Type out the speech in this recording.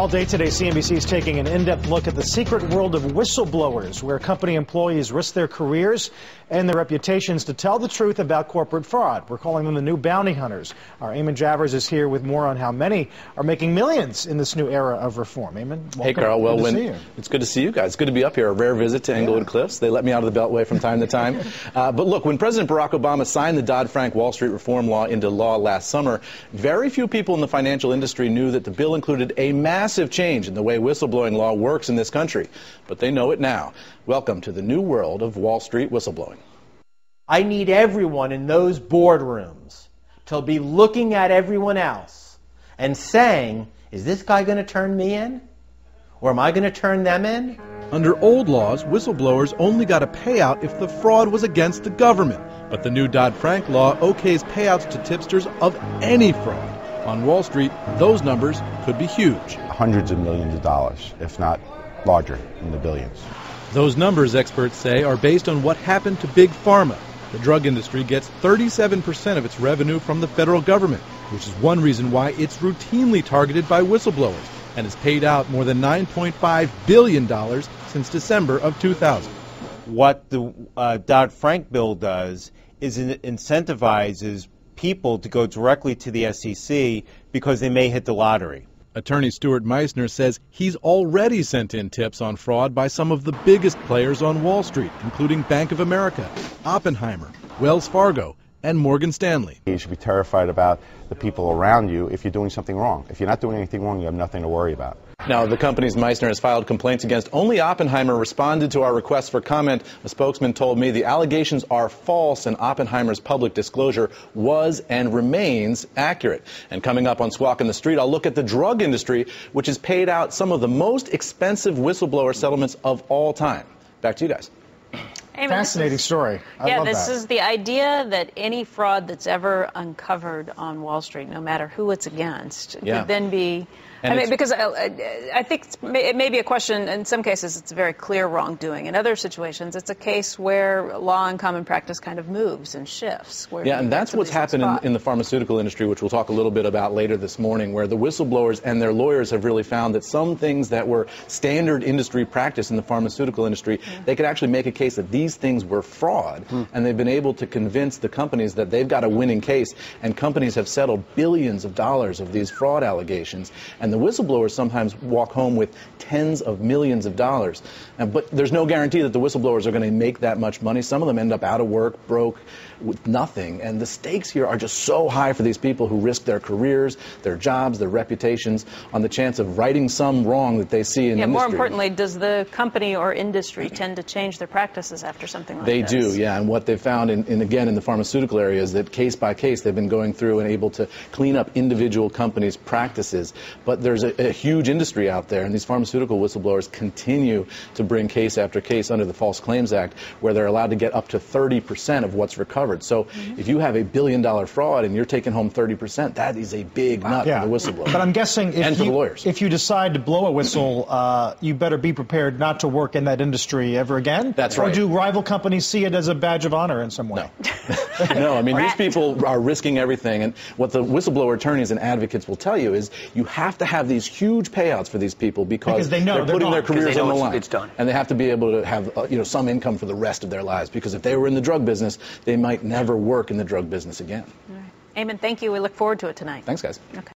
All day today, CNBC is taking an in-depth look at the secret world of whistleblowers, where company employees risk their careers and their reputations to tell the truth about corporate fraud. We're calling them the new bounty hunters. Our Eamon Javers is here with more on how many are making millions in this new era of reform. Eamon, welcome. Hey, Carl. Well, It's good to see you guys. It's good to be up here. A rare visit to Englewood Cliffs. They let me out of the Beltway from time to time. But look, when President Barack Obama signed the Dodd-Frank Wall Street Reform Law into law last summer, very few people in the financial industry knew that the bill included a massive change in the way whistleblowing law works in this country. But they know it now. Welcome to the new world of Wall Street whistleblowing. I need everyone in those boardrooms to be looking at everyone else and saying, is this guy going to turn me in? Or am I going to turn them in? Under old laws, whistleblowers only got a payout if the fraud was against the government. But the new Dodd-Frank law okays payouts to tipsters of any fraud. On Wall Street, those numbers could be huge. Hundreds of millions of dollars, if not larger, in the billions. Those numbers, experts say, are based on what happened to Big Pharma. The drug industry gets 37% of its revenue from the federal government, which is one reason why it's routinely targeted by whistleblowers and has paid out more than $9.5 billion since December of 2000. What the Dodd-Frank bill does is it incentivizes people to go directly to the SEC because they may hit the lottery. Attorney Stuart Meissner says he's already sent in tips on fraud by some of the biggest players on Wall Street, including Bank of America, Oppenheimer, Wells Fargo, and Morgan Stanley. You should be terrified about the people around you if you're doing something wrong. If you're not doing anything wrong, you have nothing to worry about. Now, the company's Meissner has filed complaints against. Only Oppenheimer responded to our request for comment. A spokesman told me the allegations are false and Oppenheimer's public disclosure was and remains accurate. And coming up on Squawk in the Street, I'll look at the drug industry, which has paid out some of the most expensive whistleblower settlements of all time. Back to you guys. Hey, fascinating story. I love this that. is the idea that any fraud that's ever uncovered on Wall Street, no matter who it's against, could then be... because I think it may be a question, in some cases it's very clear wrongdoing. In other situations, it's a case where law and common practice kind of moves and shifts. Yeah, and that's what's happened in the pharmaceutical industry, which we'll talk a little bit about later this morning, where the whistleblowers and their lawyers have really found that some things that were standard industry practice in the pharmaceutical industry, they could actually make a case that these things were fraud, and they've been able to convince the companies that they've got a winning case, and companies have settled billions of dollars of these fraud allegations, and the whistleblowers sometimes walk home with tens of millions of dollars. But there's no guarantee that the whistleblowers are going to make that much money. Some of them end up out of work, broke, with nothing. And the stakes here are just so high for these people who risk their careers, their jobs, their reputations on the chance of righting some wrong that they see in the industry. More importantly, does the company or industry tend to change their practices after something like this? They do, yeah. And what they've found, again, in the pharmaceutical area is that case by case they've been going through and able to clean up individual companies' practices. But there's a huge industry out there, and these pharmaceutical whistleblowers continue to bring case after case under the False Claims Act, where they're allowed to get up to 30% of what's recovered. So if you have $1 billion fraud and you're taking home 30%, that is a big nut for the whistleblower. But I'm guessing if you decide to blow a whistle, you better be prepared not to work in that industry ever again. That's right. Or do rival companies see it as a badge of honor in some way? No. No, I mean, these people are risking everything. And what the whistleblower attorneys and advocates will tell you is you have to have these huge payouts for these people because they know they're putting their careers on the line. It's done. And they have to be able to have some income for the rest of their lives, because if they were in the drug business, they might never work in the drug business again. All right. Eamon, thank you. We look forward to it tonight. Thanks, guys. Okay.